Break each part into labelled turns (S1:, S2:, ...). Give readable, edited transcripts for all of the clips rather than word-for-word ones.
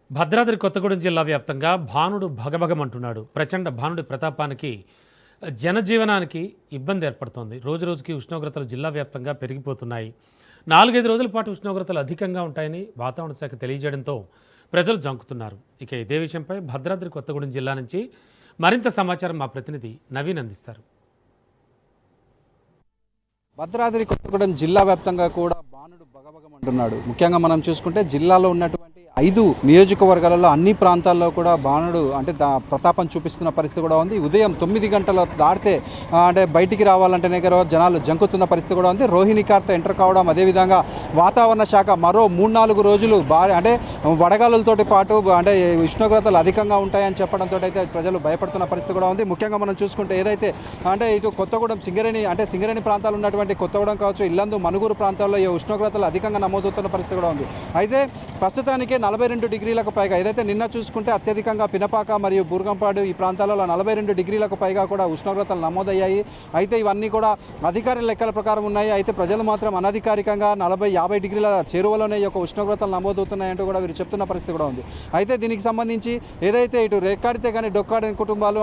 S1: భద్రాద్రి కొత్తగూడెం జిల్లా వ్యాప్తంగా భానుడు భగభగమంటున్నాడు. ప్రచండ భానుడి ప్రతాపానికి జనజీవనానికి ఇబ్బంది ఏర్పడుతోంది. రోజురోజుకి ఉష్ణోగ్రతలు జిల్లా వ్యాప్తంగా పెరిగిపోతున్నాయి. 4-5 రోజుల పాటు ఉష్ణోగ్రతలు అధికంగా ఉంటాయని వాతావరణ శాఖ తెలియజేయడంతో ప్రజలు జంకుతున్నారు. ఇక ఇదే విషయంపై భద్రాద్రి కొత్తగూడెం జిల్లా నుంచి మరింత సమాచారం మా ప్రతినిధి నవీన్ అందిస్తారు.
S2: భద్రాద్రి కొత్తగూడెం జిల్లా వ్యాప్తంగా కూడా బాణుడు భగభగమంటున్నాడు. ముఖ్యంగా మనం చూసుకుంటే జిల్లాలో ఉన్నటువంటి 5 నియోజకవర్గాలలో అన్ని ప్రాంతాల్లో కూడా బాణుడు ప్రతాపం చూపిస్తున్న పరిస్థితి కూడా ఉంది. ఉదయం 9 గంటల దాటితే బయటికి రావాలంటేనే జనాలు జంకుతున్న పరిస్థితి కూడా ఉంది. రోహిణి కార్త ఎంటర్ కావడం, అదేవిధంగా వాతావరణ శాఖ మరో 3-4 రోజులు వడగాలులతోటి పాటు ఉష్ణోగ్రతలు అధికంగా ఉంటాయని చెప్పడంతో అయితే ప్రజలు భయపడుతున్న పరిస్థితి కూడా ఉంది. ముఖ్యంగా మనం చూసుకుంటే ఏదైతే ఇటు కొత్తగూడెం సింగరేణి ప్రాంతాలు ఉన్నటువంటి కొత్తగూడెం కావచ్చు, ఇల్లందు, మనుగూరు ప్రాంతాల్లో ఈ ఉష్ణోగ్రతలు అధికంగా నమోదవుతున్న పరిస్థితి కూడా ఉంది. అయితే ప్రస్తుతానికి 42 డిగ్రీలకు పైగా, ఏదైతే నిన్న చూసుకుంటే అత్యధికంగా పినపాక మరియు బూర్గంపాడు ఈ ప్రాంతాలలో 42 డిగ్రీలకు పైగా కూడా ఉష్ణోగ్రతలు నమోదయ్యాయి. అయితే ఇవన్నీ కూడా అధికార లెక్కల ప్రకారం ఉన్నాయి. అయితే ప్రజలు మాత్రం అనధికారికంగా 40-50 డిగ్రీల చేరువలోనే ఈ యొక్క ఉష్ణోగ్రతలు నమోదవుతున్నాయంటూ కూడా వీరు చెప్తున్న పరిస్థితి కూడా ఉంది. అయితే దీనికి సంబంధించి ఏదైతే ఇటు రెక్కాడితే కానీ డొక్కాడని కుటుంబాలు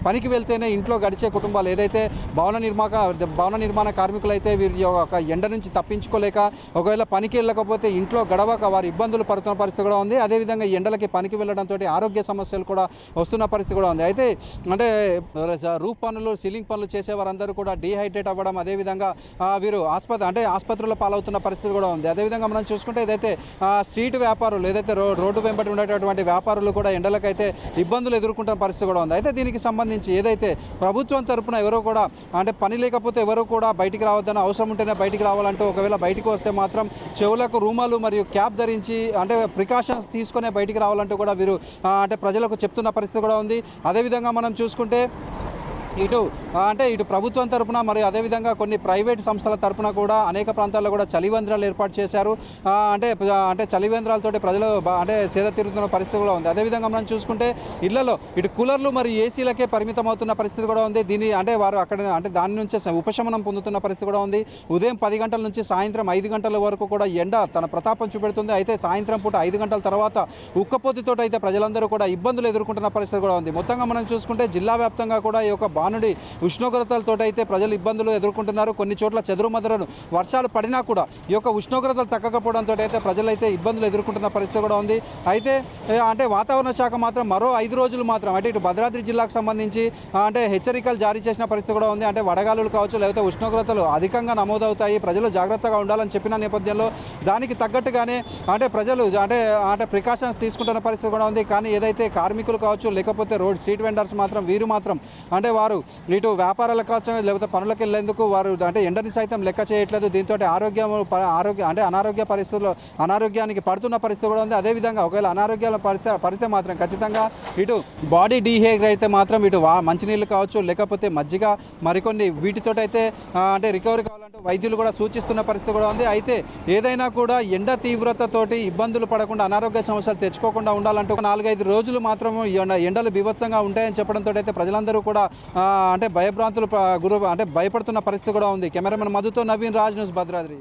S2: పనికి వెళ్తేనే ఇంట్లో గడిచే కుటుంబాలు, ఏదైతే భవన నిర్మాణ కార్మికులు అయితే వీరి యొక్క ఎండ నుంచి తప్పించుకోలేక ఒకవేళ పనికి వెళ్ళకపోతే ఇంట్లో గడవక వారి ఇబ్బందులు పడుతున్న పరిస్థితి కూడా ఉంది. అదేవిధంగా ఈ ఎండలకి పనికి వెళ్ళడంతో ఆరోగ్య సమస్యలు కూడా వస్తున్న పరిస్థితి కూడా ఉంది. అయితే రూఫ్ పనులు, సీలింగ్ పనులు చేసే వారందరూ కూడా డీహైడ్రేట్ అవ్వడం, అదేవిధంగా వీరు ఆసుపత్రుల పాలవుతున్న పరిస్థితి కూడా ఉంది. అదేవిధంగా మనం చూసుకుంటే ఏదైతే స్ట్రీట్ వ్యాపారులు, ఏదైతే రోడ్డు వెంబడి ఉండేటటువంటి వ్యాపారులు కూడా ఎండలకైతే ఇబ్బందులు ఎదుర్కొంటున్న పరిస్థితి కూడా ఉంది. అయితే దీనికి సంబంధించి ఏదైతే ప్రభుత్వం తరపున ఎవరో కూడా పని లేకపోతే ఎవరు కూడా బయటికి రావద్దని, అవసరం ఉంటేనే బయటికి రావాలంటూ, ఒకవేళ బయటికి వస్తే మాత్రం చెవులకు రూమాలు మరియు క్యాప్ ధరించి ప్రికాషన్స్ తీసుకునే బయటికి రావాలంటూ కూడా వీరు ప్రజలకు చెప్తున్న పరిస్థితి కూడా ఉంది. అదేవిధంగా మనం చూసుకుంటే ఇటు ప్రభుత్వం తరపున మరియు అదేవిధంగా కొన్ని ప్రైవేట్ సంస్థల తరపున కూడా అనేక ప్రాంతాల్లో కూడా చలివేంద్రాలు ఏర్పాటు చేశారు. చలివేంద్రాలతోటి ప్రజలు సేద తీరుతున్న పరిస్థితి కూడా ఉంది. అదేవిధంగా మనం చూసుకుంటే ఇళ్లలో ఇటు కూలర్లు మరియు ఏసీలకే పరిమితం అవుతున్న పరిస్థితి కూడా ఉంది. వారు అక్కడ దాని నుంచే ఉపశమనం పొందుతున్న పరిస్థితి కూడా ఉంది. ఉదయం 10 గంటల నుంచి సాయంత్రం 5 గంటల వరకు కూడా ఎండ తన ప్రతాపం చూపెడుతుంది. అయితే సాయంత్రం పూట 5 గంటల తర్వాత ఉక్కపోతితో అయితే ప్రజలందరూ కూడా ఇబ్బందులు ఎదుర్కొంటున్న పరిస్థితి కూడా ఉంది. మొత్తంగా మనం చూసుకుంటే జిల్లా వ్యాప్తంగా కూడా ఈ యొక్క బాణుడి ఉష్ణోగ్రతలతో అయితే ప్రజలు ఇబ్బందులు ఎదుర్కొంటున్నారు. కొన్ని చోట్ల చెదురుమదురు వర్షాలు పడినా కూడా ఈ యొక్క ఉష్ణోగ్రతలు తగ్గకపోవడంతో అయితే ప్రజలైతే ఇబ్బందులు ఎదుర్కొంటున్న పరిస్థితి కూడా ఉంది. అయితే వాతావరణ శాఖ మాత్రం మరో 5 రోజులు మాత్రం ఇటు భద్రాద్రి జిల్లాకు సంబంధించి హెచ్చరికలు జారీ చేసిన పరిస్థితి కూడా ఉంది. వడగాలులు కావచ్చు, లేకపోతే ఉష్ణోగ్రతలు అధికంగా నమోదవుతాయి, ప్రజలు జాగ్రత్తగా ఉండాలని చెప్పిన నేపథ్యంలో దానికి తగ్గట్టుగానే ప్రజలు ప్రికాషన్స్ తీసుకుంటున్న పరిస్థితి కూడా ఉంది. కానీ ఏదైతే కార్మికులు కావచ్చు, లేకపోతే స్ట్రీట్ వెండర్స్ మాత్రం వీరు మాత్రం వారు ఇటు వ్యాపారాలకు కావచ్చు, లేకపోతే పనులకు వెళ్ళేందుకు వారు ఎండని సైతం లెక్క చేయట్లేదు. దీంతో అనారోగ్య పరిస్థితుల్లో అనారోగ్యానికి పడుతున్న పరిస్థితి కూడా ఉంది. అదేవిధంగా ఒకవేళ అనారోగ్యాలు పడితే మాత్రం ఖచ్చితంగా ఇటు బాడీ డీహైడ్రేట్ అయితే మాత్రం ఇటు మంచినీళ్ళు కావచ్చు, లేకపోతే మజ్జిగ మరికొన్ని వీటితోటైతే రికవరీ కావాలంటూ వైద్యులు కూడా సూచిస్తున్న పరిస్థితి కూడా ఉంది. అయితే ఏదైనా కూడా ఎండ తీవ్రతతోటి ఇబ్బందులు పడకుండా, అనారోగ్య సమస్యలు తెచ్చుకోకుండా ఉండాలంటూ 4-5 రోజులు మాత్రం ఎండలు బీభత్సంగా ఉంటాయని చెప్పడంతో అయితే ప్రజలందరూ కూడా భయభ్రాంతులు భయపడుతున్న పరిస్థితి కూడా ఉంది. కెమెరామెన్ మధుతో నవీన్, రాజ్ న్యూస్, భద్రాద్రి.